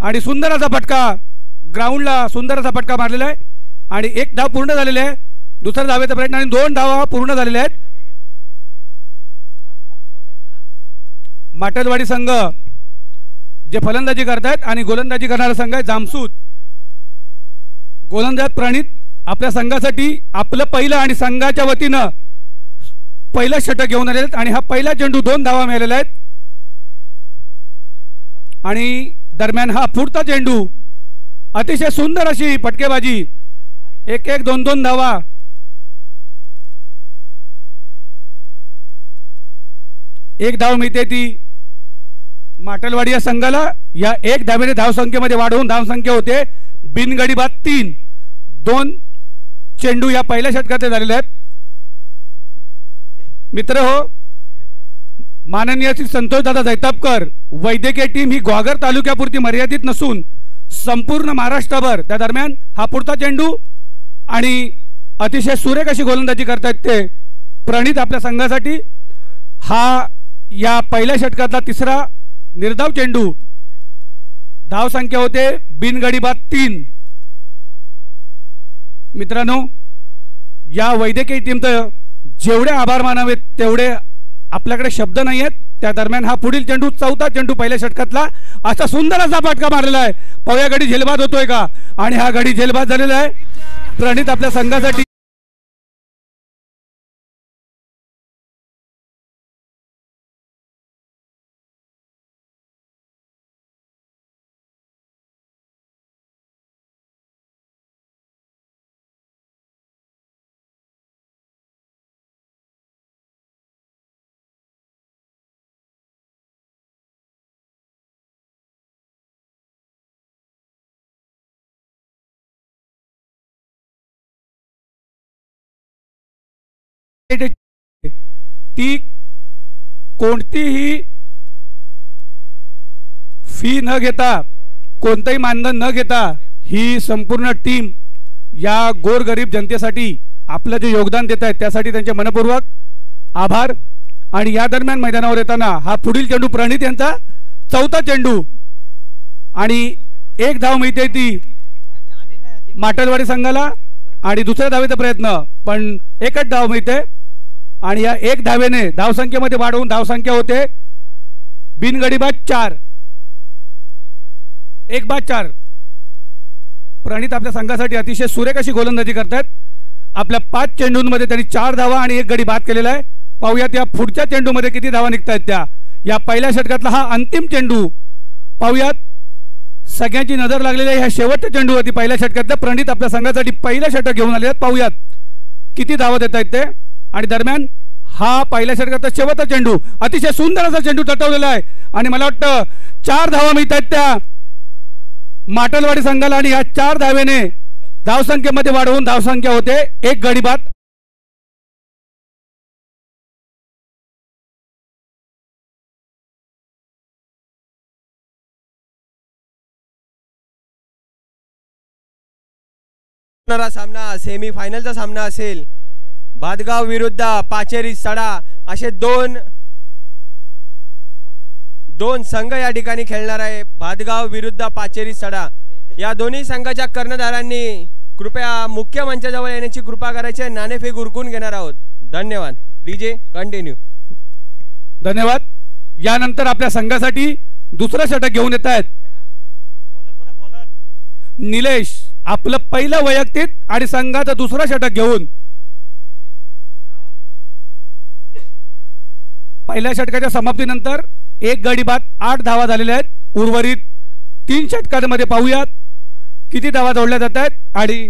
आणि सुंदर असा फटका ग्राउंडला सुंदर असा फटका मारलेला आहे आणि एक धाव पूर्ण झालेली आहे. दुसऱ्या धावेचा प्रयत्न आणि 2 धावा पूर्ण झालेल्या आहेत. माटलवाडी संघ जे फलंदाजी करतायत आणि गोलंदाजी करणारा संघ आहे जामसूत. गोलंदाज प्रणित आपल्या संघासाठी आपलं पहिलं आणि संघाच्या वतीनं पहिलं षटक घेऊन आलेले आहेत आणि हा पहिला चेंडू 2 धावा मिळालेला आहेत. आणि दरम्यान हा पुढचा चेंडू अतिशय सुंदर अशी फटकेबाजी 1-1 2-2 धावा. एक धाव मिळते ती माटलवाडी या संघाला. या 1 धावेने धावसंख्येमध्ये वाढवून धावसंख्या होते बिनगडी बाद 3. 2 चेंडू या पहिल्या षटकात झालेले आहेत. मित्र हो, माननीय श्री संतोष दादा जैतापकर वैद्यकीय टीम ही ग्वागर तालुक्यापुरती मर्यादित नसून संपूर्ण महाराष्ट्रभर. त्या दरम्यान हा पुढचा चेंडू आणि अतिशय सुरेख अशी गोलंदाजी करतायत ते प्रणित आपल्या संघासाठी. हा या पहिल्या षटकातला तिसरा निर्धाव चेंडू. धावसंख्या होते बिनगडी बाद 3. मित्रांनो, या वैद्यकीय टीमचं जेवढे आभार मानावेत तेवढे आपल्याकडे शब्द नाही आहेत. त्या दरम्यान हा पुढील चेंडू चौथा चेंडू पहिल्या षटकातला असा सुंदर असा फटका मारलेला आहे. पाहूया गडी झेलबाद होतोय का आणि हा गडी झेलबाद झालेला आहे. प्रणित आपल्या संघासाठी ती कोणतीही फी न घेता कोणतेही मानधन न घेता ही संपूर्ण टीम या गोरगरीब जनतेसाठी आपलं जे योगदान देत आहेत त्यासाठी त्यांचे मनपूर्वक आभार. आणि या दरम्यान मैदानावर येताना हा पुढील चेंडू प्रणित यांचा चौथा चेंडू आणि 1 धाव मिळते ती माटलवाडी संघाला आणि दुसऱ्या धावेचा प्रयत्न पण 1च धाव मिळते आणि या 1 धावेने धावसंख्येमध्ये वाढवून धावसंख्या होते बिनगडी बाद 4. 1 बाद 4. प्रणित आपल्या संघासाठी अतिशय सुरेख अशी गोलंदाजी करतात. आपल्या 5 चेंडूंमध्ये त्यांनी 4 धावा आणि 1 गडी बाद केलेला आहे. पाहूयात या पुढच्या चेंडूमध्ये किती धावा निघतायत त्या. या पहिल्या षटकातला हा अंतिम चेंडू पाहूयात. सगळ्यांची नजर लागलेली आहे ह्या शेवटच्या चेंडूवरती पहिल्या षटकातल्या. प्रणित आपल्या संघासाठी पहिलं षटक घेऊन आले आहेत. पाहूयात किती धावा देत आहेत ते. आणि दरम्यान हा पहिल्या षटकातला शेवटचा चेंडू अतिशय सुंदर असा चेंडू तटवलेला आहे आणि मला वाटतं 4 धावा मिळत आहेत त्या माटलवाडी संघाला आणि या 4 धावेने धावसंख्येमध्ये वाढवून धावसंख्या होते 1 गडी बाद. सामना सेमीफायनलचा सामना असेल. भातगाव विरुद्ध पाचेरी सडा असे दोन संघ या ठिकाणी खेळणार आहे. भातगाव विरुद्ध पाचेरी सडा या दोन्ही संघाच्या कर्णधारांनी कृपया मुख्य मंचाजवळ येण्याची कृपा करायची. नाणेफेक उरकून घेणार आहोत. धन्यवाद. DJ continue. धन्यवाद. यानंतर आपल्या संघासाठी दुसरं षटक घेऊन येत आहेत निलेश. आपलं पहिलं वैयक्तिक आणि संघाचं दुसरं षटक घेऊन पहिल्या षटकाच्या समाप्तीनंतर 1 गडी बाद 8 धावा झालेल्या आहेत. उर्वरित 3 षटकांमध्ये पाहूयात किती धावा जोडल्या जात आहेत. आणि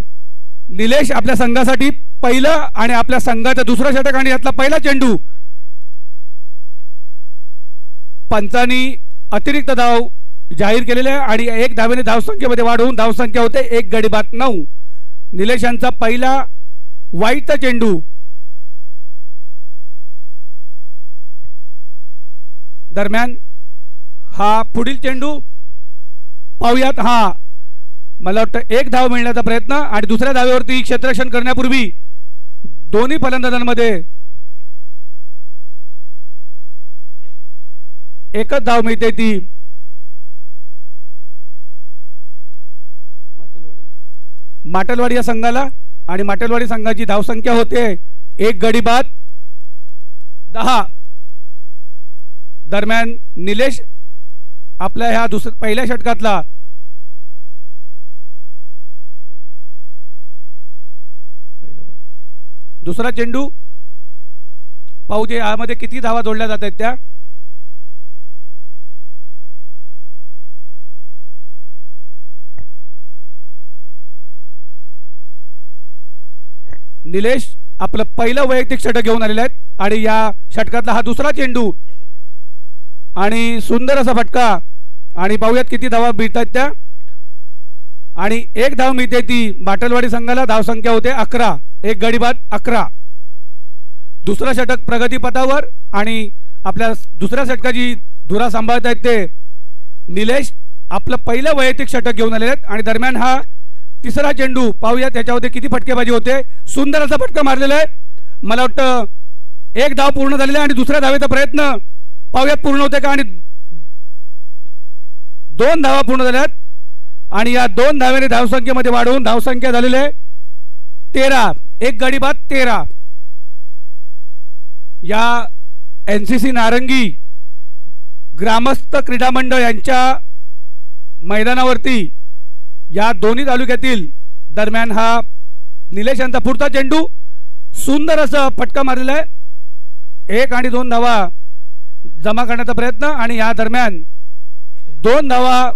निलेश आपल्या संघासाठी पहिलं आणि आपल्या संघाचं दुसरं षटक आणि यातला पहिला चेंडू. पंचांनी अतिरिक्त धाव जाहीर केलेले आहे आणि 1 धावेने धावसंख्येमध्ये वाढवून धावसंख्या होते 1 गडी बाद 9. निलेश यांचा पहिला वाईटचा चेंडू. दरम्यान हा पुढील चेंडू पाहूयात. हा मला वाटतं 1 धाव मिळण्याचा प्रयत्न आणि दुसऱ्या धावेवरती क्षेत्ररक्षण करण्यापूर्वी दोन्ही फलंदाजांमध्ये 1च धाव मिळते ती माटलवाडी या संघाला आणि माटलवाडी संघाची धावसंख्या होते एक गडी बाद 10. दरम्यान निलेश आपल्या ह्या पहिल्या षटकातला दुसरा चेंडू पाहू दे यामध्ये किती धावा जोडल्या जात आहेत त्या. निलेश आपलं पहिलं वैयक्तिक षटक घेऊन आलेले आहेत आणि या षटकातला हा दुसरा चेंडू आणि सुंदर असा फटका आणि पाहूयात किती धावा मिळतात त्या. आणि एक धाव मिळते ती माटलवाडी संघाला. धावसंख्या होते 11. एक गडी बाद 11. दुसरा षटक प्रगतीपथावर आणि आपल्या दुसऱ्या षटकाची धुरा सांभाळत आहेत ते निलेश आपलं पहिलं वैयक्तिक षटक घेऊन आलेले आहेत. आणि दरम्यान हा तिसरा चेंडू पाहूया त्याच्यामध्ये किती फटकेबाजी होते. सुंदर असा फटका मारलेला आहे. मला वाटतं एक धाव पूर्ण झालेला आहे आणि दुसऱ्या धावेचा प्रयत्न पाहूयात पूर्ण होते का. आणि 2 धावा पूर्ण झाल्यात आणि या 2 धावेने धावसंख्येमध्ये वाढवून धावसंख्या झालेली आहे 13. एक गडी बाद 13. या NCC नारंगी ग्रामस्थ क्रीडा मंडळ यांच्या मैदानावरती या दोन्ही तालुक्यातील दरम्यान हा निलेश यांचा पुढचा चेंडू सुंदर असा फटका मारलेला आहे. 1 आणि 2 धावा जमा करण्याचा प्रयत्न आणि या दरम्यान 2 धावा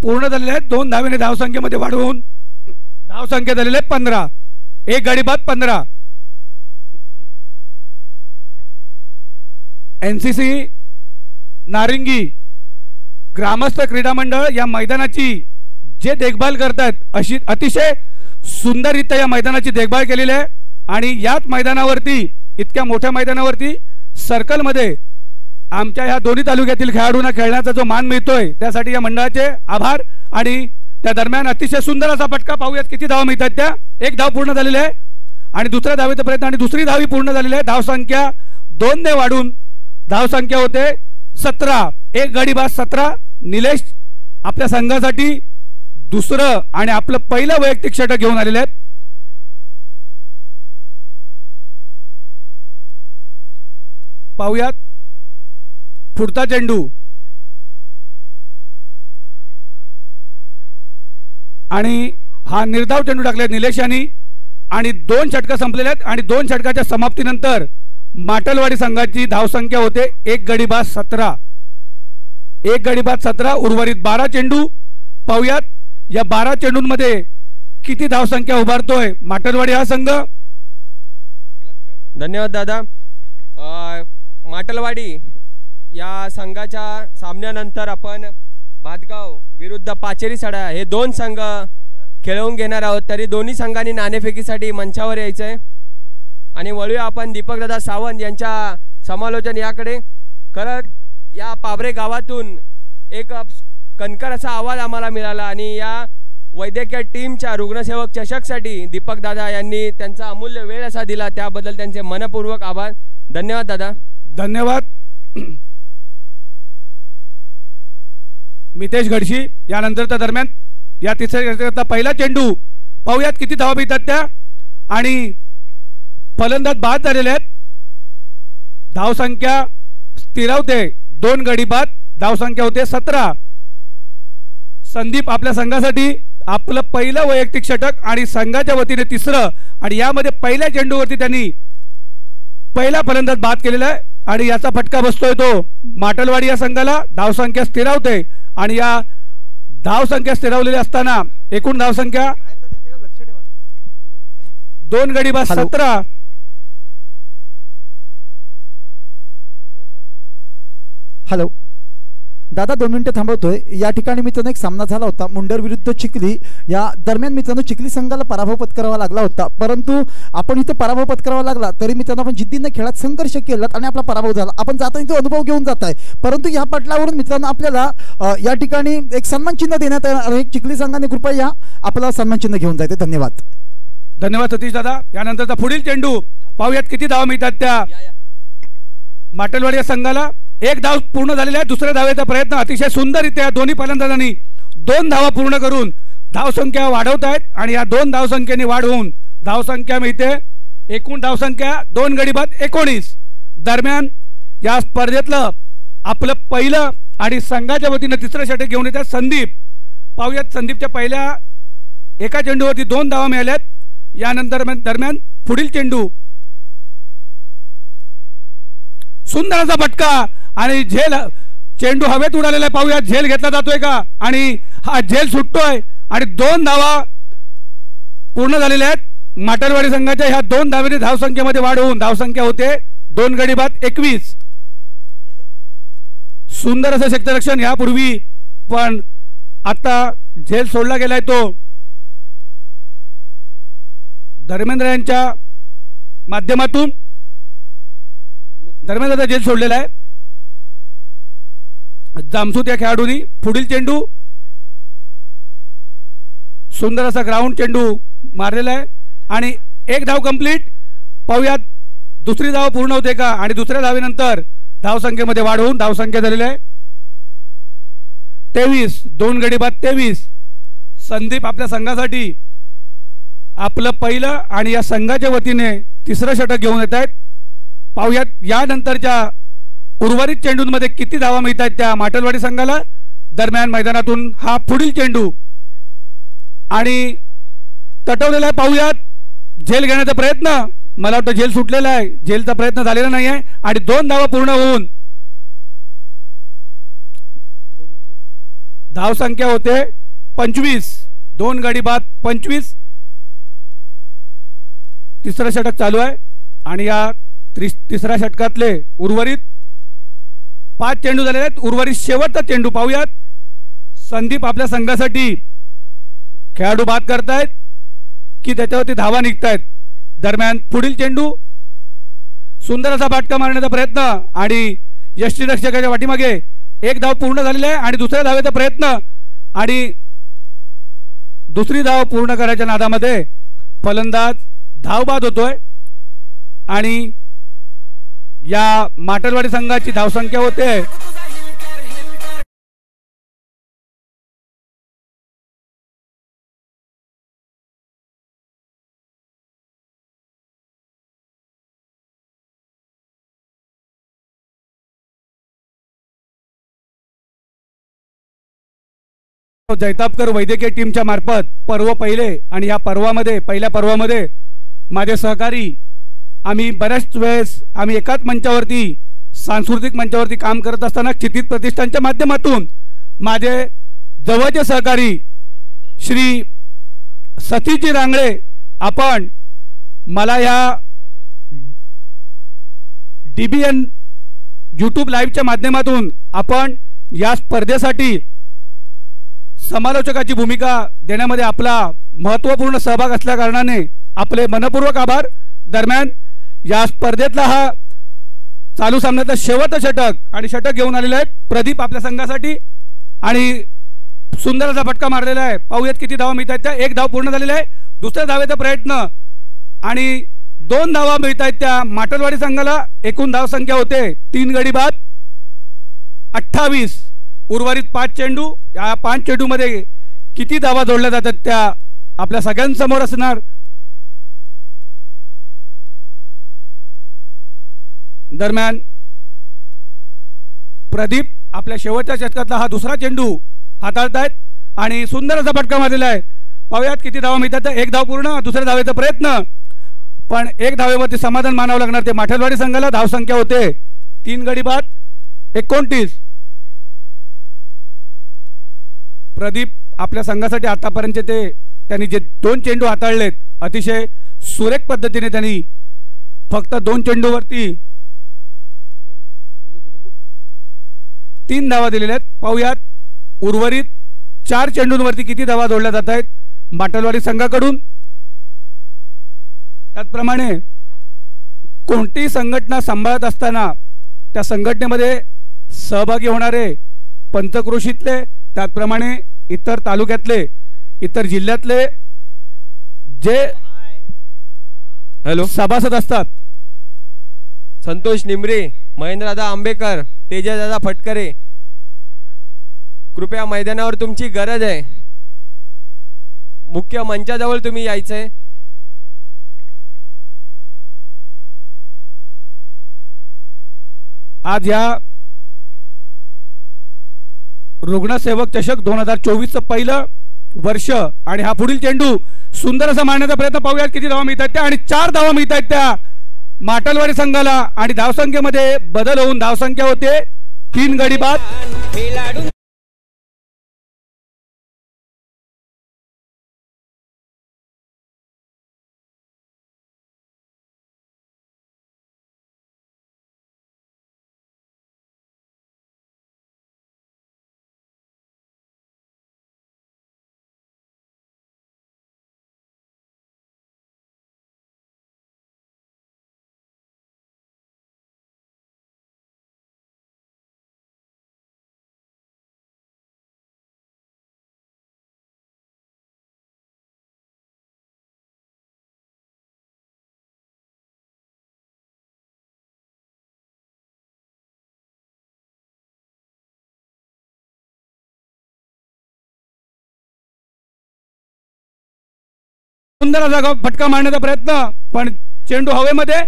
पूर्ण झालेल्या आहेत. 2 धावेने धावसंख्येमध्ये वाढवून धावसंख्या झालेली आहे 15. एक गडी बाद 15. NCC नारिंगी ग्रामस्थ क्रीडा मंडळ या मैदानाची जे देखभाल करतात अशी अतिशय सुंदररित्या या मैदानाची देखभाल केलेली आहे. आणि याच मैदानावरती इतक्या मोठ्या मैदानावरती सर्कलमध्ये आमच्या ह्या दोन्ही तालुक्यातील खेळाडूंना खेळण्याचा जो मान मिळतोय त्यासाठी या मंडळाचे आभार. आणि त्या दरम्यान अतिशय सुंदर असा फटका पाहूयात किती धावा मिळतात त्या. एक धाव पूर्ण झालेली आहे आणि दुसऱ्या धावेचा प्रयत्न आणि दुसरी धावी पूर्ण झालेली आहे. धावसंख्या 2 ने वाढून धावसंख्या होते 17. एक गडी बाद 17. निलेश आपल्या संघासाठी दुसरं आणि आपलं पहिलं वैयक्तिक षटक घेऊन आलेले आहेत. पाहूयात पुढचा चेंडू आणि हा निर्धाव चेंडू टाकले निलेश यांनी आणि 2 षटकं संपलेले आहेत. आणि 2 षटकाच्या समाप्तीनंतर माटलवाडी संघाची धावसंख्या होते एक गडी बाद 17. एक गडी बाद 17. उर्वरित 12 चेंडू पाहूयात या 12 चेंडूंमध्ये किती धावसंख्या उभारतोय माटलवाडी हा संघ. धन्यवाद दादा. माटलवाडी या संघाच्या सामन्यानंतर आपण भातगाव विरुद्ध पाचेरी सडा हे 2 संघ खेळवून घेणार आहोत. तरी दोन्ही संघांनी नाणेफेकीसाठी मंचावर यायचंय आणि वळूया आपण दीपकदादा सावंत यांच्या समालोचन याकडे. खरं या पाबरे गावातून एक कणकर असा आवाज आम्हाला मिळाला आणि या वैद्यकीय टीमच्या रुग्णसेवक चषकसाठी दीपकदादा यांनी त्यांचा अमूल्य वेळ असा दिला त्याबद्दल त्यांचे मनपूर्वक आभार. धन्यवाद दादा. धन्यवाद. मितेश घडशी यानंतरच्या दरम्यान या तिसऱ्या पहिला चेंडू पाहूयात किती धावा मिळतात त्या आणि फलंदाज बाद झालेले आहेत. धावसंख्या स्थिरावते 2 गडी बाद. धावसंख्या होते 17. संदीप आपल्या संघासाठी आपलं पहिलं वैयक्तिक षटक आणि संघाच्या वतीने तिसरं आणि यामध्ये पहिल्या चेंडूवरती त्यांनी पहिला फलंदाज बाद केलेला आहे आणि याचा फटका बसतोय तो माटलवाडी या संघाला. धावसंख्या स्थिरावते आणि या धावसंख्या स्थिरावलेली असताना एकूण धावसंख्या 2 गडी बाद 17. हॅलो दादा 2 मिनिटं थांबवतोय. या ठिकाणी मित्रांनो एक सामना झाला होता मुंडर विरुद्ध चिखली. या दरम्यान मित्रांनो चिखली संघाला पराभव पत्करावा लागला होता. परंतु आपण इथे पराभव पत्करावा लागला तरी मित्रांनो आपण जिद्दीने खेळात संघर्ष केला आणि आपला पराभव झाला. आपण जाताना तो अनुभव घेऊन जात आहे. परंतु या पटलावरून मित्रांनो आपल्याला या ठिकाणी एक सन्मान चिन्ह देण्यात येणार आहे. चिखली संघाने कृपया या आपला सन्मान चिन्ह घेऊन जायचे. धन्यवाद. धन्यवाद सतीश दादा. यानंतरचा पुढील चेंडू पाहूयात किती धावा मिळतात त्या माटलवाडी या संघाला. 1 धाव पूर्ण झालेला आहे. दुसऱ्या धावेचा प्रयत्न अतिशय सुंदररित्या दोन्ही फलंदाजांनी 2 धावा पूर्ण करून धावसंख्या वाढवत आहेत आणि या 2 धावसंख्येने वाढ होऊन धावसंख्या मिळते एकूण धावसंख्या 2 गडी बाद 19. दरम्यान या स्पर्धेतलं आपलं पहिलं आणि संघाच्या वतीनं तिसरं षटक घेऊन येतात संदीप. पाहूयात संदीपच्या पहिल्या एका चेंडूवरती 2 धावा मिळाल्यात. यानंतर दरम्यान पुढील चेंडू सुंदर असा फटका आणि झेल चेंडू हवेत उडालेला आहे. पाहूयात झेल घेतला जातोय का आणि हा झेल सुटतोय आणि 2 धावा पूर्ण झालेल्या आहेत. माटलवाडी संघाच्या ह्या 2 धावेने धावसंख्येमध्ये वाढ होऊन धावसंख्या होते 2 गडी बाद 21. सुंदर असं क्षेत्ररक्षण यापूर्वी पण आता झेल सोडला गेलाय तो धर्मेंद्र यांच्या माध्यमातून. धर्मेंद्रचा झेल सोडलेला आहे. जामसूत या खेळाडूंनी पुढील चेंडू सुंदर असा ग्राउंड चेंडू मारलेला आहे आणि 1 धाव कंप्लीट. पाहूयात दुसरी धाव पूर्ण होते का आणि दुसऱ्या धावेनंतर धावसंख्येमध्ये वाढ होऊन धावसंख्या झालेली आहे 23. 2 गडी बाद 23. संदीप आपल्या संघासाठी आपलं पहिलं आणि या संघाच्या वतीने तिसरं षटक घेऊन येत आहेत. पाहूयात यानंतरच्या उर्वरित चेंडूंमध्ये किती धावा मिळत आहेत त्या माटलवाडी संघाला. दरम्यान मैदानातून हा पुढील चेंडू आणि तटवलेला आहे. पाहूयात झेल घेण्याचा प्रयत्न. मला वाटतं झेल सुटलेला आहे. झेलचा प्रयत्न झालेला नाही आहे आणि 2 धावा पूर्ण होऊन धावसंख्या होते 25. 2 गडी बाद 25. तिसरं षटक चालू आहे आणि या तिसऱ्या षटकातले उर्वरित 5 चेंडू झालेले आहेत. उर्वरित शेवटचा चेंडू पाहूयात. संदीप आपल्या संघासाठी खेळाडू बाद करतायत की त्याच्यावरती धावा निघतायत. दरम्यान पुढील चेंडू सुंदर असा फाटका मारण्याचा प्रयत्न आणि यष्टीरक्षकाच्या पाठीमागे 1 धाव पूर्ण झालेली आहे आणि दुसऱ्या धावेचा प्रयत्न आणि दुसरी धाव पूर्ण करायच्या नादामध्ये फलंदाज धावबाद होतोय आणि या माटलवाडी संघाची धावसंख्या होते जैतापकर वैद्यकीय टीमच्या मार्फत पर्व पहिले आणि या पर्वामध्ये पहिल्या पर्वामध्ये माझे सहकारी आम्ही बऱ्याच वेळेस आम्ही एकाच मंचावरती सांस्कृतिक मंचावरती काम करत असताना क्षितिज प्रतिष्ठानच्या माध्यमातून माझे जवळचे सहकारी श्री सतीजी रांगळे आपण मला या DBN YouTube लाईव्हच्या माध्यमातून आपण या स्पर्धेसाठी समालोचकाची भूमिका देण्यामध्ये आपला महत्त्वपूर्ण सहभाग असल्या कारणाने आपले मनपूर्वक आभार. दरम्यान या स्पर्धेतला हा चालू सामन्याचा शेवटचा षटक आणि षटक घेऊन आलेला आहे प्रदीप आपल्या संघासाठी आणि सुंदर असा फटका मारलेला आहे. पाहूयात किती धावा मिळत आहेत त्या. 1 धाव पूर्ण झालेली आहे. दुसऱ्या धावेचा प्रयत्न आणि 2 धावा मिळत आहेत त्या माटलवाडी संघाला. एकूण धावसंख्या होते 3 गडी बाद 28. उर्वरित 5 चेंडू. या 5 चेंडूमध्ये किती धावा जोडल्या जातात त्या आपल्या सगळ्यांसमोर असणार. दरम्यान प्रदीप आपल्या शेवटच्या षटकातला हा दुसरा चेंडू हाताळतायत आणि सुंदर असा फटका मारलेला आहे. पाहूयात किती धावा मिळतात. 1 धाव पूर्ण. दुसऱ्या धावेचा प्रयत्न पण 1 धावेवरती समाधान मानावं लागणार ते माटलवाडी संघाला. धावसंख्या होते 3 गडी बाद 29. प्रदीप आपल्या संघासाठी आतापर्यंत त्यांनी जे 2 चेंडू हाताळलेत अतिशय सुरेख पद्धतीने त्यांनी फक्त 2 चेंडूवरती 3 धावा दिलेल्या आहेत. पाहूयात उर्वरित 4 चेंडूंवरती किती धावा जोडल्या जात आहेत माटलवाडी संघाकडून. त्याचप्रमाणे कोणतीही संघटना सांभाळत असताना त्या संघटनेमध्ये सहभागी होणारे पंचक्रोशीतले त्याचप्रमाणे इतर तालुक्यातले इतर जिल्ह्यातले जे सभासद असतात संतोष निमरे, महेंद्रदादा आंबेकर, तेजदादा फटकरे, कृपया मैदानावर तुमची गरज आहे. मुख्य मंचाजवळ तुम्ही यायचंय. आज या रुग्णसेवक चषक 2024चं पहिलं वर्ष आणि हा पुढील चेंडू सुंदर असा मारण्याचा प्रयत्न. पाहूयात किती धावा मिळतात त्या, आणि 4 धावा मिळतात त्या माटलवाडी संघाला. आणि धावसंख्येमध्ये बदल होऊन धावसंख्या होते 3 गडी बाद. सुंदर असा फटका मारण्याचा प्रयत्न, पण चेंडू हवेमध्ये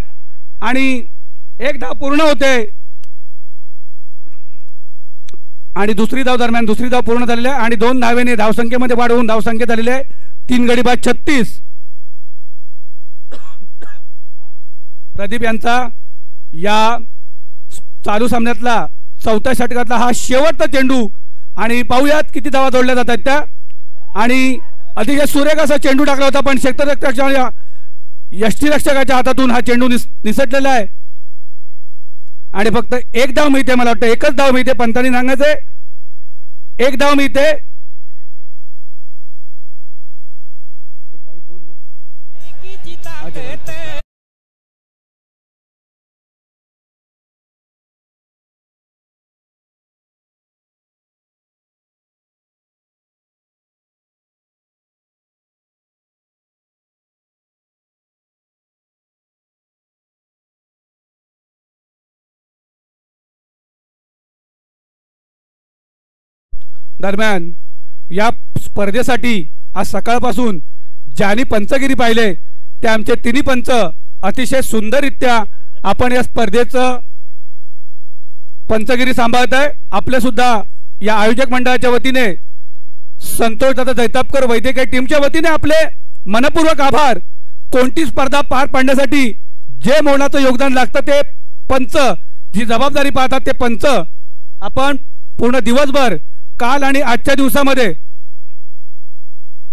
आणि 1 धाव पूर्ण होते. आणि दुसरी धाव पूर्ण झालेली आहे आणि 2 धावेने धावसंख्येमध्ये वाढ होऊन धावसंख्या झालेली आहे 3 गडी बाद 36. प्रदीप यांचा या चालू सामन्यातला 4थ्या षटकातला हा शेवटचा चेंडू. आणि पाहूयात किती धावा जोडल्या जातात त्या. आणि अतिशय सुरेख असा चेंडू टाकला होता, पण क्षेत्ररक्षकाच्या यष्टीरक्षकाच्या हातातून हा चेंडू निसटलेला आहे. आणि फक्त 1 धाव मिळते, मला वाटतं 1च धाव मिळते. पंतांनी सांगायचे 1 धाव मिळते. दरम्यान या स्पर्धेसाठी आज सकाळपासून ज्यांनी पंचगिरी पाहिले ते आमचे तिन्ही पंच अतिशय सुंदररित्या आपण या स्पर्धेचं पंचगिरी सांभाळत आहे. आपले सुद्धा या आयोजक मंडळाच्या वतीने संतोष दादा जैतापकर वैद्यकीय टीमच्या वतीने आपले मनपूर्वक आभार. कोणती स्पर्धा पार पाडण्यासाठी जे मोलाचं योगदान लागतं ते पंच, जी जबाबदारी पाहतात ते पंच, आपण पूर्ण दिवसभर काल आणि आजच्या दिवसामध्ये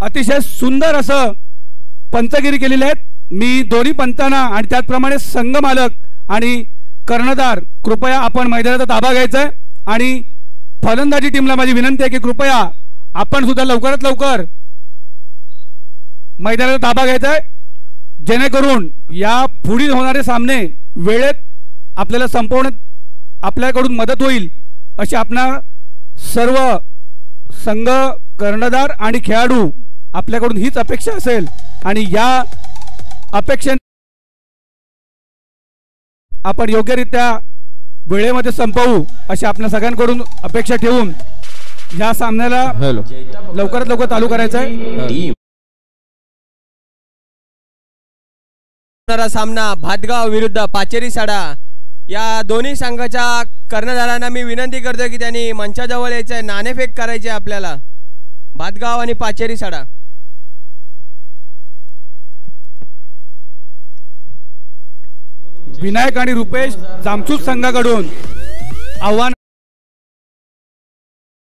अतिशय सुंदर असं पंचगिरी केलेले आहेत. मी दोन्ही पंचांना आणि त्याचप्रमाणे संघ मालक आणि कर्णधार कृपया आपण मैदानाचा ताबा घ्यायचा आहे. आणि फलंदाजी टीमला माझी विनंती आहे की कृपया आपण सुद्धा लवकरात लवकर मैदानाचा ताबा घ्यायचा आहे, जेणेकरून या पुढील होणारे सामने वेळेत आपल्याला संपवण्यात आपल्याकडून मदत होईल अशी आपणा सर्व संघ, कर्णधार आणि खेळाडू आपल्याकडून हीच अपेक्षा असेल. आणि या अपेक्षे आपण योग्यरित्या वेळेमध्ये संपवू अशी आपल्या सगळ्यांकडून अपेक्षा ठेवून या सामन्याला लवकरात लवकर चालू करायचं आहे. सामना भातगाव विरुद्ध पाचेरी साडा. या दोन्ही संघाच्या कर्णधारांना मी विनंती करतो की त्यांनी मंचाजवळ यायचं आहे. नाणेफेक करायची आहे आपल्याला. भातगाव आणि पाचेरी साडा. विनायक आणि रुपेश जामसूत संघाकडून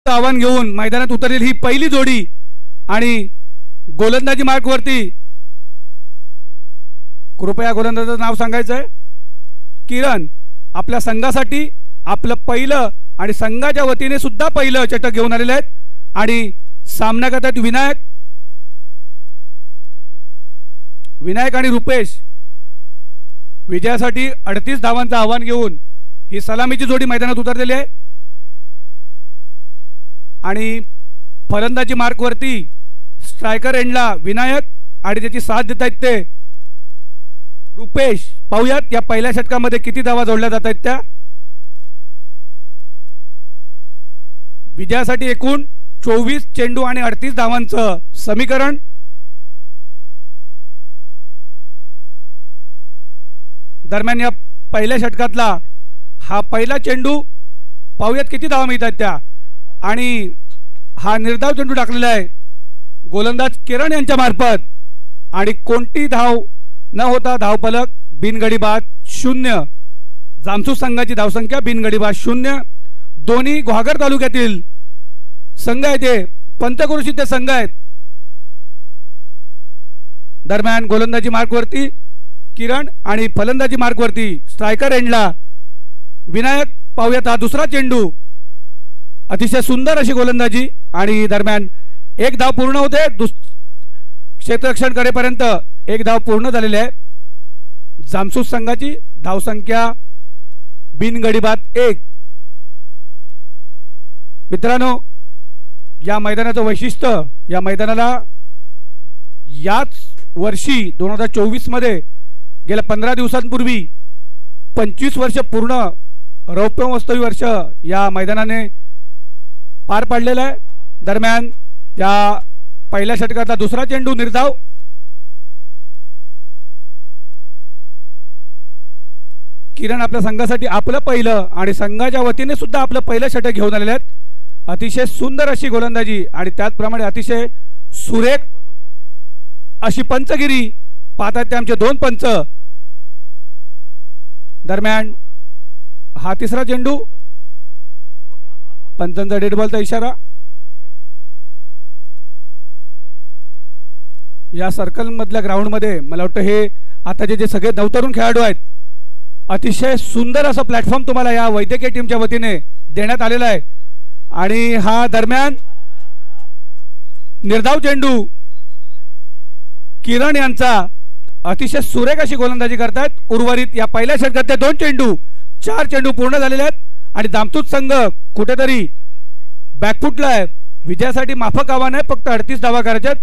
आव्हान घेऊन मैदानात उतरलेली ही पहिली जोडी. आणि गोलंदाजी मार्कवरती कृपया गोलंदाजाचं नाव सांगायचं आहे. किरण आपल्या संघासाठी आपलं पहिलं आणि संघाच्या वतीने सुद्धा पहिलं षटक घेऊन आलेले आहेत. आणि सामना करतात विनायक आणि रुपेश विजयासाठी 38 धावांचं आव्हान घेऊन ही सलामीची जोडी मैदानात उतरलेली आहे. आणि फलंदाजी मार्कवरती स्ट्रायकर एंडला विनायक आणि त्याची साथ देत आहेत ते रुपेश. पाहूयात या पहिल्या षटकामध्ये किती धावा जोडल्या जात आहेत त्या. विजयासाठी एकूण 24 चेंडू आणि 38 धावांचं समीकरण दरम्यान या पहिल्या षटकातला हा पहिला चेंडू, पाहूयात किती धावा मिळतात त्या. आणि हा निर्धाव चेंडू टाकलेला आहे गोलंदाज किरण यांच्या मार्फत, आणि कोणती धाव न होता धावफलक बिनगडी बाद 0. जामसूत संघाची धावसंख्या बिनगडी बाद 0. दोन्ही गुहागर तालुक्यातील संघ आहेत, ते पंचक्रोशीचे संघ आहेत. दरम्यान गोलंदाजी मार्कवरती किरण आणि फलंदाजी मार्कवरती स्ट्रायकर एंडला विनायक. पाहूयात हा दुसरा चेंडू, अतिशय सुंदर अशी गोलंदाजी. आणि दरम्यान एक धाव पूर्ण होते, क्षेत्ररक्षण करेपर्यंत एक धाव पूर्ण झालेली आहे. जामसूत संघाची धावसंख्या बिनगडी बाद 1. मित्रांनो, या मैदानाचं वैशिष्ट्य, या मैदानाला याच वर्षी 2024 मध्ये गेल्या 15 दिवसांपूर्वी 25 वर्ष पूर्ण रौप्य महोत्सवी वर्ष या मैदानाने पार पाडलेलं आहे. दरम्यान या पहिल्या षटकातला दुसरा चेंडू निर्धाव. किरण आपल्या संघासाठी आपलं पहिलं आणि संघाच्या वतीने सुद्धा आपलं पहिलं षटक घेऊन आलेले आहेत. अतिशय सुंदर अशी गोलंदाजी आणि त्याचप्रमाणे अतिशय सुरेख अशी पंचगिरी पाहतात ते आमचे 2 पंच. दरम्यान हा तिसरा चेंडू, पंचांचा डेड बॉलचा इशारा. या सर्कल मधल्या ग्राउंड मध्ये मला वाटतं हे आताचे जे सगळे नवतरुण खेळाडू आहेत, अतिशय सुंदर असं प्लॅटफॉर्म तुम्हाला या वैद्यकीय टीमच्या वतीने देण्यात आलेला आहे. आणि हा दरम्यान निर्धाव चेंडू किरण यांचा अतिशय सुरेख अशी गोलंदाजी करतायत. उर्वरित या पहिल्या षटकातले 2 चेंडू, 4 चेंडू पूर्ण झालेले आहेत. आणि जामसूत संघ कुठेतरी बॅकफुटला आहे. विजयासाठी माफक आव्हान आहे, फक्त 38 धावा करायच्यात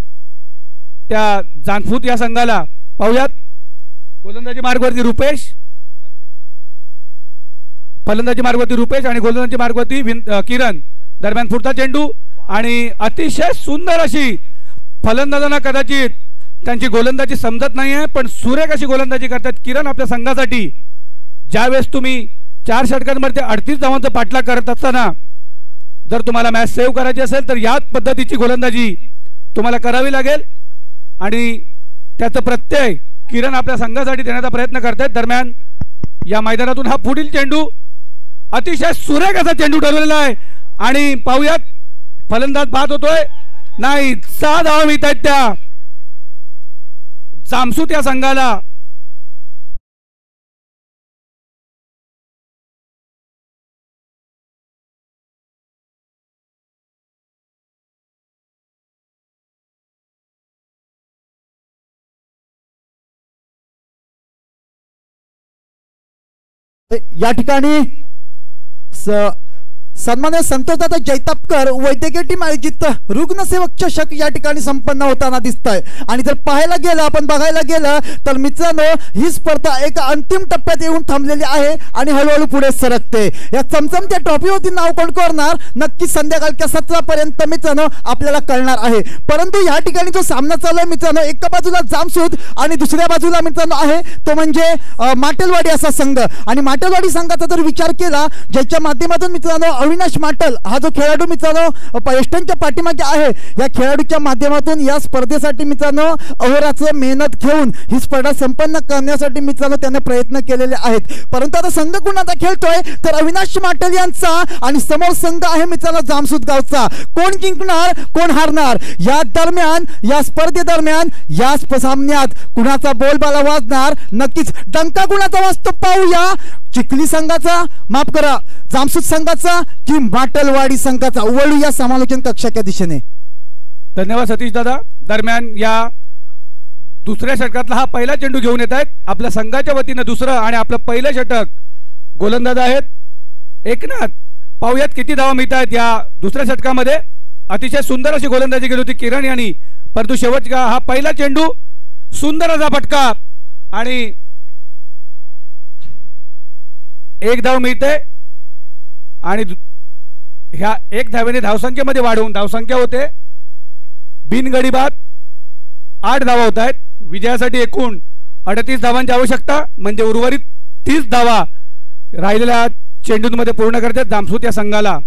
त्या जामसूत या संघाला. पाहूयात गोलंदाजी मार्गवरती रुपेश, फलंदाजी मार्गवरती रुपेश आणि गोलंदाजी मार्गवरती किरण. दरम्यान पुढचा चेंडू आणि अतिशय सुंदर अशी, फलंदाजांना कदाचित त्यांची गोलंदाजी समजत नाही आहे, पण सुरेख अशी गोलंदाजी करतात किरण आपल्या संघासाठी. ज्यावेळेस तुम्ही 4 षटकांमध्ये 38 धावांचा पाठलाग करत असताना जर तुम्हाला मॅच सेव्ह करायची असेल तर याच पद्धतीची गोलंदाजी तुम्हाला करावी लागेल. आणि त्याचं प्रत्यय किरण आपल्या संघासाठी देण्याचा प्रयत्न करतात. दरम्यान या मैदानातून हा पुढील चेंडू, अतिशय सुरेख असा चेंडू ठरवलेला आहे. आणि पाहूयात फलंदाज बाद होतोय, नाही 6 धावा मिळत आहेत त्या जामसूत या संघाला. या ठिकाणी सन्मान्य संतोषदादा जैतापकर वैद्यकीय टीम आयोजित रुग्णसेवक चषक या ठिकाणी संपन्न होताना दिसत आहे. आणि जर पाहायला गेलं, आपण बघायला गेलं तर मित्रांनो, ही स्पर्धा एका अंतिम टप्प्यात येऊन थांबलेली आहे आणि हळूहळू पुढे सरकते. या चमचमत्या ट्रॉफीवरती नाव कोण करणार नक्की संध्याकाळच्या 17 पर्यंत मित्रांनो आपल्याला कळणार आहे. परंतु या ठिकाणी जो सामना चालू आहे मित्रांनो, एका बाजूला जामसूत आणि दुसऱ्या बाजूला मित्रांनो आहे तो म्हणजे माटलवाडी असा संघ. आणि माटलवाडी संघाचा जर विचार केला, ज्याच्या माध्यमातून मित्रांनो अविनाश माटल हा जो खेळाडू मित्रांनो एस्टनच्या पाठीमागे आहे, या खेळाडूच्या माध्यमातून या स्पर्धेसाठी मित्रांनो अहोरात्र मेहनत घेऊन ही स्पर्धा संपन्न करण्यासाठी मित्रांनो त्याने प्रयत्न केलेले आहेत. परंतु आता संघ कुणाचा खेळतोय तर अविनाश माटल यांचा, आणि समोर संघ आहे मित्रांनो जामसूत गावचा. कोण जिंकणार कोण हारणार या दरम्यान, या स्पर्धेदरम्यान, या सामन्यात कुणाचा बोलबाला वाजणार, नक्कीच डंका कुणाचा वाजतो पाहूया. चिखली संघाचा, माफ करा जामसूत संघाचा की माटलवाडी संघाचा. वळू या समालोचन कक्षाच्या दिशेने. धन्यवाद सतीश दादा. दरम्यान या दुसऱ्या षटकातला हा पहिला चेंडू घेऊन येत आहेत आपल्या संघाच्या वतीने दुसरं आणि आपलं पहिलं षटक. गोलंदाज आहेत एकनाथ. पाहूयात किती धावा मिळत आहेत या दुसऱ्या षटकामध्ये. अतिशय सुंदर अशी गोलंदाजी केली होती किरण यांनी, परंतु शेवटचा हा पहिला चेंडू, सुंदर असा फटका आणि 1 धाव मिळते. आणि ह्या 1 धावेने धावसंख्येमध्ये वाढवून धावसंख्या होते बिनगडी बाद 8 धावा होत आहेत. विजयासाठी एकूण 38 धावांची आवश्यकता, म्हणजे उर्वरित 30 धावा राहिलेल्या चेंडूंमध्ये पूर्ण करतात जामसूत या संघाला.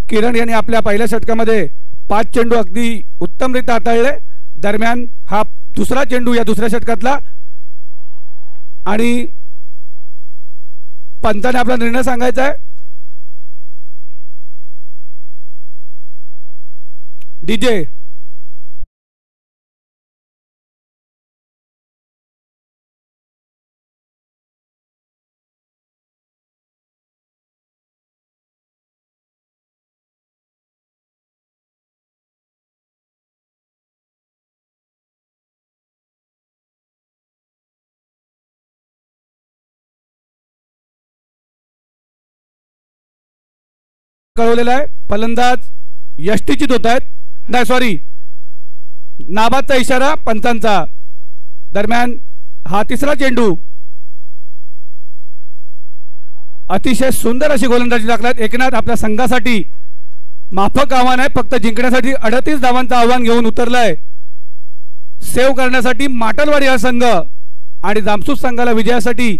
किरण यांनी आपल्या पहिल्या षटकामध्ये 5 चेंडू अगदी उत्तमरित्या हाताळले. दरम्यान हा दुसरा चेंडू या दुसऱ्या षटकातला आणि पंताने आपला निर्णय सांगायचा आहे. डीजे कळवलेला आहे. फलंदाज यष्टीचित होत आहेत. नाही सॉरी, नाबादचा इशारा पंचांचा. दरम्यान हा तिसरा चेंडू अतिशय सुंदर अशी गोलंदाजी दाखवत. एकनाथ आपल्या संघासाठी माफक आव्हान आहे. फक्त जिंकण्यासाठी 38 धावांचं आव्हान घेऊन उतरलाय. सेव्ह करण्यासाठी माटलवाडी हा संघ आणि जामसूत संघाला विजयासाठी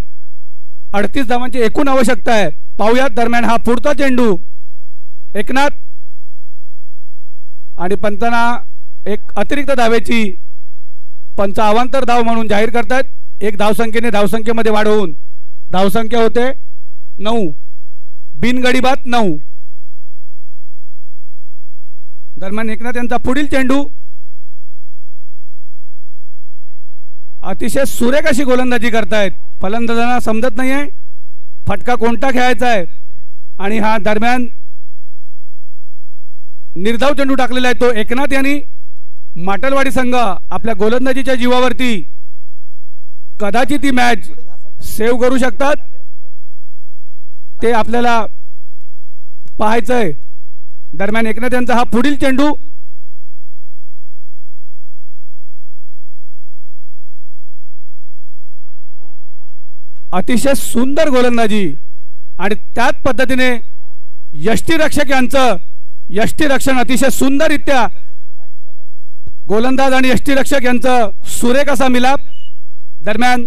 38 धावांची एकूण आवश्यकता आहे. पाहुयात दरम्यान हा पुढचा चेंडू एकनाथ आणि पंतांना एक अतिरिक्त धावेची पंच अवांतर धाव म्हणून जाहीर करतात. एक धावसंख्येने धावसंख्येमध्ये वाढ होऊन धावसंख्या होते 9, बिनगडी बाद 9. दरम्यान एकनाथ यांचा पुढील चेंडू अतिशय सुरेख अशी गोलंदाजी करतायत. फलंदाजांना समजत नाहीये फटका कोणता खेळायचा आहे आणि हा दरम्यान निर्धाव चेंडू टाकलेला आहे तो एकनाथ यांनी. माटलवाडी संघ आपल्या गोलंदाजीच्या जीवावरती कदाचित ही मॅच सेव्ह करू शकतात. ते आपल्याला पाहायचंय. दरम्यान एकनाथ यांचा हा पुढील चेंडू अतिशय सुंदर गोलंदाजी आणि त्याच पद्धतीने यष्टीरक्षक यांचं यष्टीरक्षण अतिशय सुंदररित्या गोलंदाज आणि यष्टीरक्षक यांचं सुरेख असा मिलाप. दरम्यान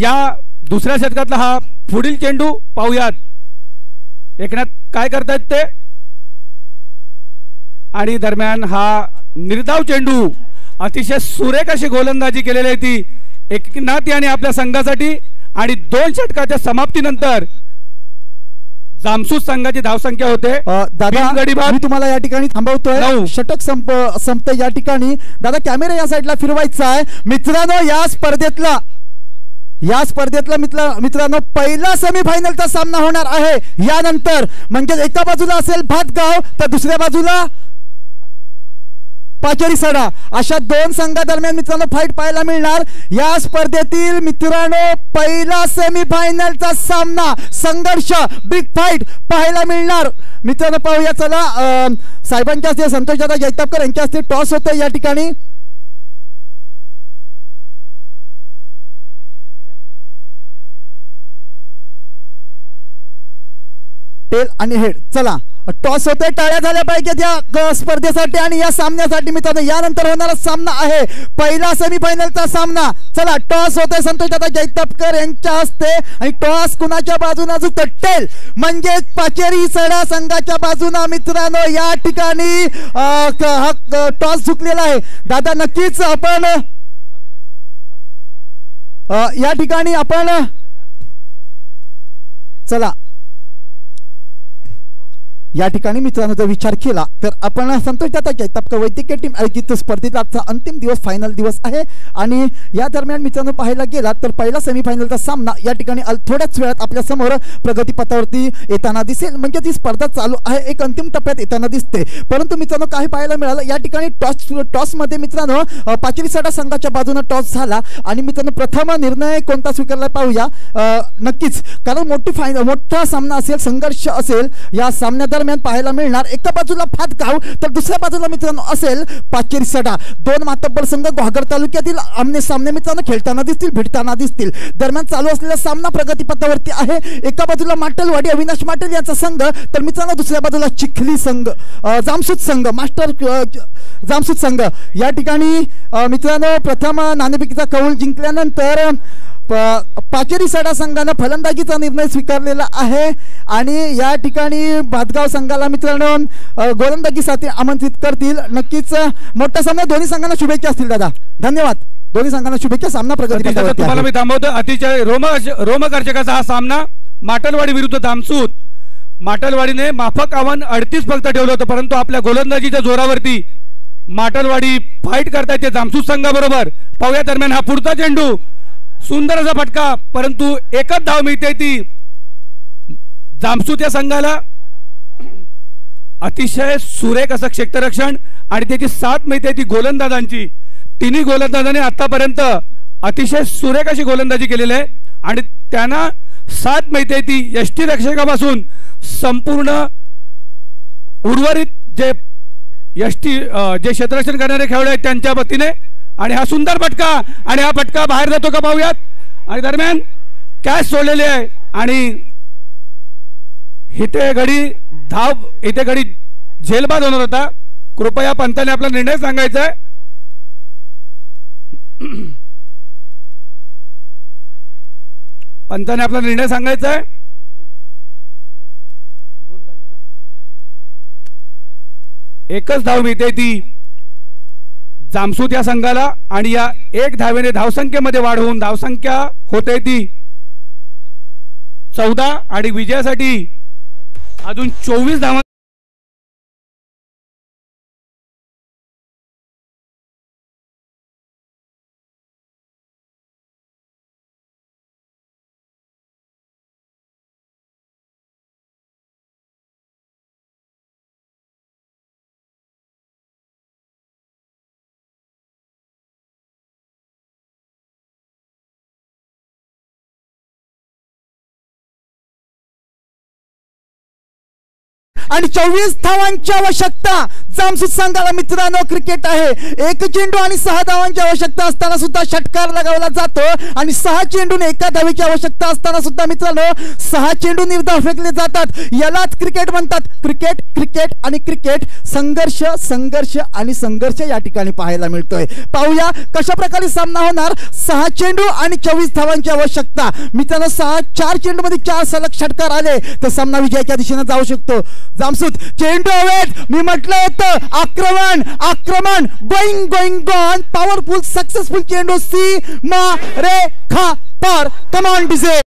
या दुसऱ्या षटकातला हा पुढील चेंडू पाहूयात एकनाथ काय करतायत ते. आणि दरम्यान हा निर्धाव चेंडू अतिशय सुरेख अशी गोलंदाजी केलेली आहे ती एकनाथ यांनी आपल्या संघासाठी. आणि 2 षटकाच्या समाप्तीनंतर जामसूत संघाची धावसंख्या होते. दादा मी तुम्हाला या ठिकाणी थांबवतोय. षटक संपते या ठिकाणी. दादा कॅमेरा या साईडला फिरवायचा आहे. मित्रांनो या स्पर्धेतला मित्रांनो पहिला सेमीफायनलचा सामना होणार आहे यानंतर. म्हणजे एका बाजूला असेल भातगाव तर दुसऱ्या बाजूला पाचेरी सडा. अशा 2 संघादरम्यान मित्रांनो फाईट पाहायला मिळणार. या स्पर्धेतील मित्रांनो पहिला सेमीफायनलचा सामना संघर्ष बिग फाईट पाहायला मिळणार. मित्रांनो पाहूया चला. साहेबांच्या हस्ते संतोष दादा जैतापकर यांच्या हस्ते टॉस होते या ठिकाणी. टेल आणि हेड. चला टॉस होते. टाळ्या झाल्या पाहिजेत या स्पर्धेसाठी आणि या सामन्यासाठी. मित्रांनो यानंतर होणारा सामना आहे पहिला सेमीफायनलचा सामना. चला टॉस होते संतोष दादा जैतापकर यांच्या हस्ते आणि टॉस कुणाच्या बाजूने झुकतो. टेल म्हणजे पाचेरी सडा संघाच्या बाजूने मित्रांनो या ठिकाणी हा टॉस झुकलेला आहे. दादा नक्कीच आपण या ठिकाणी आपण चला या ठिकाणी मित्रांनो जर विचार केला तर आपण संतोष दादा जैतापकर वैद्यकीय टीम आयोजित स्पर्धेचा आजचा अंतिम दिवस फायनल दिवस आहे. आणि या दरम्यान मित्रांनो पाहायला गेला तर पहिला सेमीफायनलचा सामना या ठिकाणी थोड्याच वेळात आपल्या समोर प्रगतीपथावरती येताना दिसेल. म्हणजे ती स्पर्धा चालू आहे एक अंतिम टप्प्यात येताना दिसते. परंतु मित्रांनो काही पाहायला मिळालं या ठिकाणी टॉसमध्ये मित्रांनो पाचेरी सडा संघाच्या बाजूने टॉस झाला. आणि मित्रांनो प्रथम निर्णय कोणता स्वीकारला पाहूया. नक्कीच कारण मोठा सामना असेल संघर्ष असेल या सामन्या दरम्यान पाहायला मिळणार. एका बाजूला भातगाव तर दुसऱ्या बाजूला मित्रांनो असेल पाचेरी सडा. 2 मातब्बर संघ घोगड तालुक्यातील आमने सामने मित्रांनो खेळताना दिसतील भिडताना दिसतील. दरम्यान चालू असलेला सामना प्रगतीपथावरती आहे. एका बाजूला माटलवाडी अविनाश माटल यांचा संघ तर मित्रांनो दुसऱ्या बाजूला चिखली संघ जामसूत संघ मास्टर जामसूत संघ. या ठिकाणी मित्रांनो प्रथम नाणेफेकीचा कौल जिंकल्यानंतर पाचेरी सडा संघानं फलंदाजीचा निर्णय स्वीकारलेला आहे आणि या ठिकाणी भातगाव संघाला मित्रांनो गोलंदाजीसाठी आमंत्रित करतील. नक्कीच मोठा सामना, दोन्ही संघांना शुभेच्छा असतील दादा. धन्यवाद. दोन्ही संघांना शुभेच्छा. सामना प्रगती. तुम्हाला मी थांबवतो. अतिशय रोमहर्षकाचा हा सामना माटलवाडी विरुद्ध दामसूत. माटलवाडीने माफक आव्हान 38 फक्त ठेवलं होतं, परंतु आपल्या गोलंदाजीच्या जोरावरती माटलवाडी फाईट करतायत ते जामसूत संघाबरोबर. पाहूया दरम्यान हा पुढचा चेंडू, सुंदर असा फटका, परंतु एकच धाव मिळते ती जामसूत या संघाला. अतिशय सुरेख असं क्षेत्ररक्षण आणि त्याची साथ मिळते ती गोलंदाजांची. तिन्ही गोलंदाजांनी आतापर्यंत अतिशय सुरेख अशी गोलंदाजी केलेली आहे आणि त्यांना साथ मिळते ती यष्टीरक्षकापासून संपूर्ण उर्वरित जे जे क्षेत्ररक्षण करणारे खेळाडू आहेत त्यांच्या वतीने. आणि हा सुंदर फटका, आणि हा फटका बाहेर जातो का पाहूयात. आणि दरम्यान कॅच सोडलेली आहे आणि इथे घडी झेलबाद होणार होता. कृपया पंताने आपला निर्णय सांगायचा आहे. पंताने आपला निर्णय सांगायचा आहे. एकच धाव मिळते ती जामसूत या संघाला आणि या एक धावेने धावसंख्येमध्ये वाढ होऊन धावसंख्या होते ती 14 आणि विजयासाठी अजून 24 धावा. आणि 24 धावांची आवश्यकता जामसूत संघाला मित्रांनो. क्रिकेट आहे, एक चेंडू आणि 6 धावांची आवश्यकता असताना सुद्धा षटकार लगावला जातो आणि 6 चेंडून एका धावेची आवश्यकता असताना सुद्धा मित्रांनो 6 चेंडू निर्धाव फेकले जातात. यालाच क्रिकेट म्हणतात. क्रिकेट क्रिकेट आणि क्रिकेट, संघर्ष संघर्ष आणि संघर्ष या ठिकाणी पाहायला मिळतोय. पाहूया कशा प्रकारे सामना होणार. 6 चेंडू आणि 24 धावांची आवश्यकता मित्रांनो. 4 चेंडू मध्ये 4 सलग षटकार आले तर सामना विजयाच्या दिशेने जाऊ शकतो. जामसूत चेंडू अवेट, मी म्हटलं होतं आक्रमण आक्रमण, going going gone, powerful successful चेंडू सीमा रेखा पार. Come on DJ.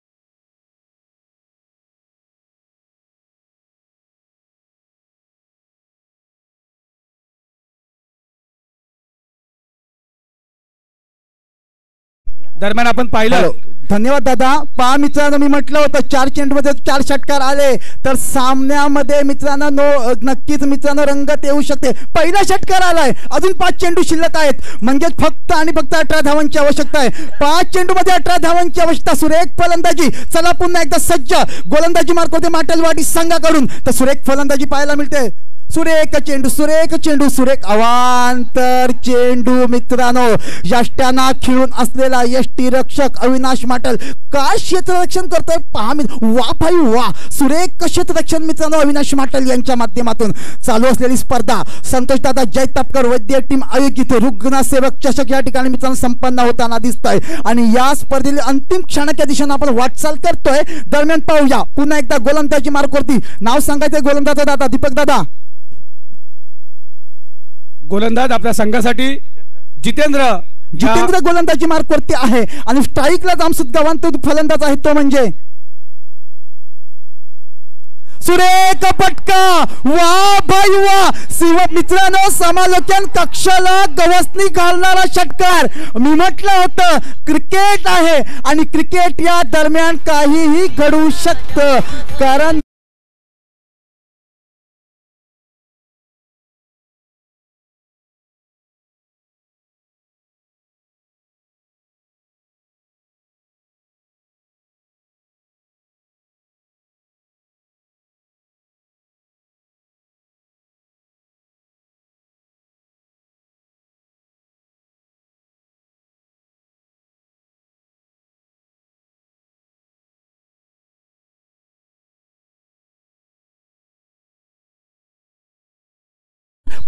दरम्यान आपण पाहिलं. धन्यवाद दादा. पहा मित्रांनो, मी म्हटलं होतं 4 चेंडूमध्ये 4 षटकार आले तर सामन्यामध्ये मित्रांनो नक्कीच मित्रांनो रंगत येऊ शकते. पहिला षटकार आलाय, अजून 5 चेंडू शिल्लक आहेत, म्हणजे फक्त आणि फक्त 18 धावांची आवश्यकता आहे. 5 चेंडूमध्ये 18 धावांची आवश्यकता. सुरेख फलंदाजी. चला पुन्हा एकदा सज्ज. गोलंदाजी मार्क होते माटलवाडी संघाकडून तर सुरेख फलंदाजी पाहायला मिळते. सुरेख चेंडू, सुरेख चेंडू, सुरेख अवांतर चेंडू मित्रांनो. यष्ट्यांना खिळून असलेला यष्टीरक्षक अविनाश माटल काय क्षेत्ररक्षण करतोय पहा. वा भाई वा, सुरेख क्षेत्ररक्षण मित्रांनो अविनाश माटल यांच्या माध्यमातून. चालू असलेली स्पर्धा संतोषदादा जयतापकर वैद्य टीम आयोजित रुग्णसेवक चषक या ठिकाणी मित्रांनो संपन्न होताना दिसतोय आणि या स्पर्धेतील अंतिम क्षणाच्या दिशेने आपण वाटचाल करतोय. दरम्यान पाहूया पुन्हा एकदा गोलंदाजी मार्कवरती. नाव सांगायचंय गोलंदाज दादा, दीपक दादा. गोलंदाज आपल्या संघासाठी जितेंद्र गोलंदाजी मार्कवरती आहे आणि स्ट्राईकला जामसूत गावांत फलंदाज आहे तो म्हणजे सुरेख फटका. वा भाई वा. मित्रांनो समालोचन कक्षाला गवसणी घालणारा षटकार. मी म्हटलं होतं क्रिकेट आहे आणि क्रिकेट या दरम्यान काहीही घडू शकतं, कारण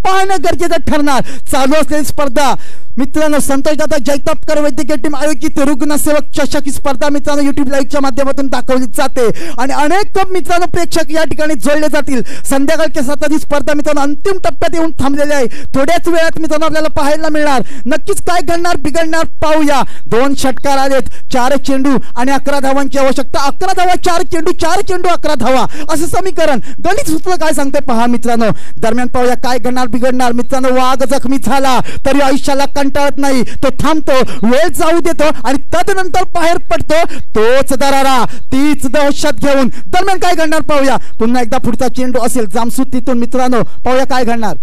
पाहणं गरजेचं ठरणार. चालू असलेली स्पर्धा मित्रांनो संतोष दादा जैतापकर वैद्यकीय टीम आयोजित रुग्णसेवक चषक ही स्पर्धा मित्रांनो YouTube लाईव्हच्या माध्यमातून दाखवली जाते आणि अनेक मित्रांनो प्रेक्षक या ठिकाणी जोडले जातील. संध्याकाळच्या 7 ही स्पर्धा मित्रांनो अंतिम टप्प्यात येऊन थांबलेली आहे. थोड्याच वेळात मित्रांनो आपल्याला पाहायला मिळणार नक्कीच काय घडणार बिघडणार पाहूया. 2 षटकार आलेत, 4 चेंडू आणि 11 धावांची आवश्यकता. 11 धावा 4 चेंडू, 4 चेंडू 11 धावा असं समीकरण गणित सूत्र काय सांगते पहा मित्रांनो. दरम्यान पाहूया काय घडणार बिघडणार. मित्रांनो वाघ जखमी झाला तरी आयुष्याला कंटाळत नाही, तो थांबतो, वेळ जाऊ देतो आणि तदनंतर बाहेर पडतो. तोच दरारा, तीच दहशत घेऊन दरम्यान काय घडणार पाहूया. पुन्हा एकदा पुढचा चेंडू असेल जामसूत तिथून मित्रांनो पाहूया काय घडणार.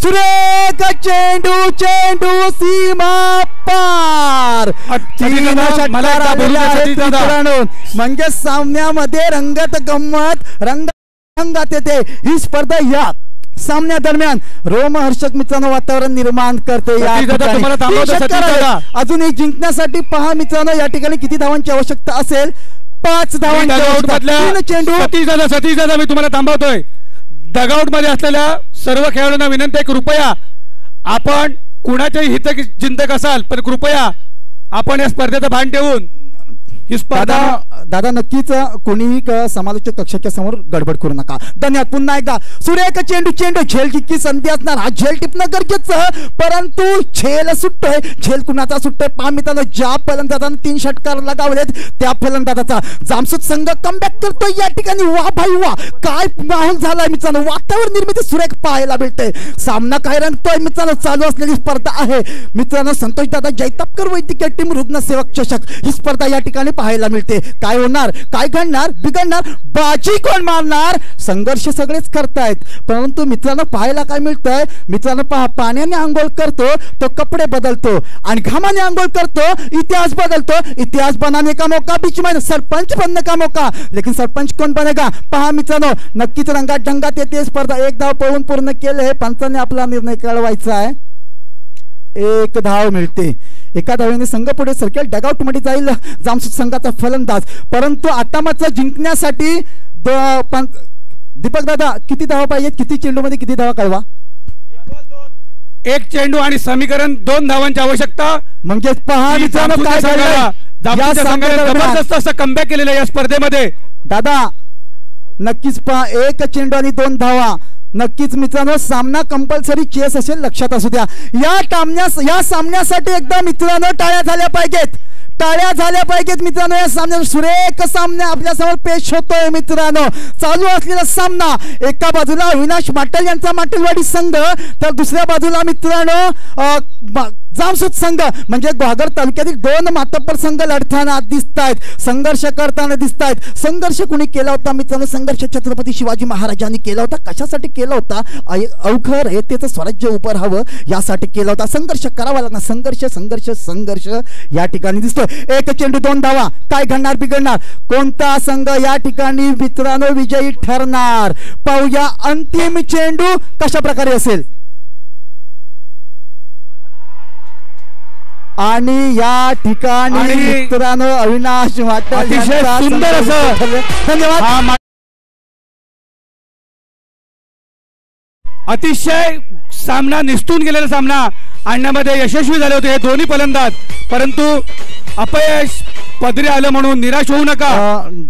सुरेख चेंडू, चेंडू सीमा पार. म्हणजे सामन्यामध्ये रंगत गंमत रंगात येते. ही स्पर्धा या सामन्या दरम्यान रोमहर्षक मित्रांनो वातावरण निर्माण करते. अजूनही जिंकण्यासाठी पहा मित्रांनो या ठिकाणी किती धावांची आवश्यकता असेल. 5 धावांची चेंडू. सतीश दादा मी तुम्हाला थांबवतोय. डगआउट मध्ये असलेल्या सर्व खेळाडूंना विनंती आहे कृपया आपण कुणाच्याही हितचिंतक असाल पण कृपया आपण या स्पर्धेचं भान ठेवून ही स्पर्धा. दादा नक्कीच कोणीही समालोचक कक्षाच्या समोर गडबड करू नका. धन्यवाद. पुन्हा एकदा सुरेख चेंडू, चेंडू झेल जितकी संधी असणार हा झेल टिपणं गरजेचं परंतु झेल सुटतोय. झेल कुणाचा सुटतोय पहा मित्रांनो. ज्या फलंदाजाने 3 षटकार लगावलेत त्या फलंदाजाचा जामसूत संघ कमबॅक करतोय या ठिकाणी. वा भाई वा, काय माहोल झालाय मित्रांनो. वातावरण निर्मिती सुरेख पाहायला मिळते. सामना काय रंगतोय मित्रांनो. चालू असलेली स्पर्धा आहे मित्रांनो. संतोष दादा जैतापकर वैद्यकीय टीम रुग्णसेवक चषक ही स्पर्धा या ठिकाणी पाहायला मिळते. काय होणार, काय घडणार बिघडणार, बाजी कोण मारणार. संघर्ष सगळेच करतायत परंतु मित्रांनो पाहायला काय मिळतंय. मित्रांनो पहा, पाण्याने आंघोळ करतो तो कपडे बदलतो आणि घामाने आंघोळ करतो इतिहास बदलतो. इतिहास बनाने का मौका बीच में सरपंच बनने का मौका. लेकिन सरपंच कोण बनेगा पहा मित्रांनो. नक्कीच रंगात ढंगात येते स्पर्धा. 1 धाव पळून पूर्ण केले. पंचांनी आपला निर्णय कळवायचा आहे. 1 धाव मिळते. एका धावेने संघ पुढे सरकेल. डगआउट मध्ये जाईल जामसूत संघाचा फलंदाज. परंतु आता मात्र जिंकण्यासाठी दीपक दादा किती धावा पाहिजेत. किती चेंडू मध्ये किती धावा कळवा. 1 चेंडू आणि समीकरण 2 धावांची आवश्यकता. म्हणजे पहा मित्रांनो काय जबरदस्त असं कमबॅक केलेलं या स्पर्धेमध्ये. दादा नक्कीच पहा 1 चेंडू आणि 2 धावा. नक्कीच मित्रांनो सामना कंपल्सरी चेस असेल लक्षात असू द्या. या सामन्यासाठी एकदा मित्रांनो टाळ्या झाल्या पाहिजेत. टाळ्या झाल्या पाहिजेत मित्रांनो. या सामन्यात सुरेख सामना आपल्या समोर पेश होतोय मित्रांनो. चालू असलेला सामना एका बाजूला अविनाश माटल यांचा माटलवाडी संघ तर दुसऱ्या बाजूला मित्रांनो जामसूत संघ म्हणजे ग्वागर तालुक्यातील 2 मातब्बर संघ लढताना दिसतायत. संघर्ष करताना दिसतायत. संघर्ष कुणी केला होता मित्रांनो. संघर्ष छत्रपती शिवाजी महाराजांनी केला होता. कशासाठी केला होता. अवघड रयतेचं स्वराज्य उभं राहावं यासाठी केला होता. संघर्ष करावा लागणार. संघर्ष संघर्ष संघर्ष या ठिकाणी दिसतोय. 1 चेंडू 2 धावा. काय घडणार बिघडणार. कोणता संघ या ठिकाणी मित्रांनो विजयी ठरणार पाहूया. अंतिम चेंडू कशा प्रकारे असेल आणि या ठिकाणी मित्रांनो अविनाश वाटल सुंदर असं. धन्यवाद. अतिशय सामना निसटून गेलेला सामना आणण्यामध्ये यशस्वी झाले होते हे दोन्ही फलंदाज परंतु अपयश पदरी आलं म्हणून निराश होऊ नका.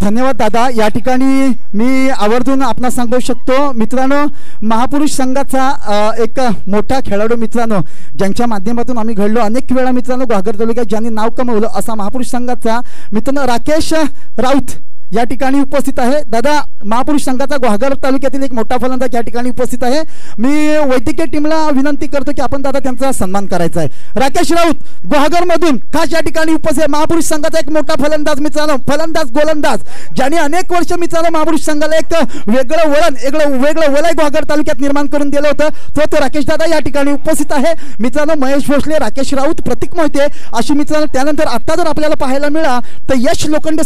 धन्यवाद दादा. या ठिकाणी मी आवर्जून आपणास सांगू शकतो मित्रांनो महापुरुष संघाचा एक मोठा खेळाडू मित्रांनो ज्यांच्या माध्यमातून आम्ही घडलो अनेक वेळा मित्रांनो ग्वागर तालुक्यात ज्यांनी नाव कमवलं असा महापुरुष संघाचा मित्रांनो राकेश राऊत या ठिकाणी उपस्थित आहे. दादा महापुरुष संघाचा ग्वागर तालुक्यातील एक मोठा फलंदाज या ठिकाणी उपस्थित आहे. मी वैद्यकीय टीमला विनंती करतो की आपण दादा त्यांचा सन्मान करायचा आहे. राकेश राऊत ग्वागर मधून खास या ठिकाणी उपस्थित आहे. महापुरुष संघाचा एक मोठा फलंदाज मित्रांनो फलंदाज गोलंदाज ज्यांनी अनेक वर्ष मित्रांनो महापुरुष संघाला एक वेगळं वलय ग्वागर तालुक्यात निर्माण करून दिलं होतं. तो राकेश दादा या ठिकाणी उपस्थित आहे. मित्रांनो महेश भोसले राकेश राऊत प्रतीक मोहिते अशी मित्रांनो त्यानंतर आता जर आपल्याला पाहायला मिळाला तर यश लोखंडे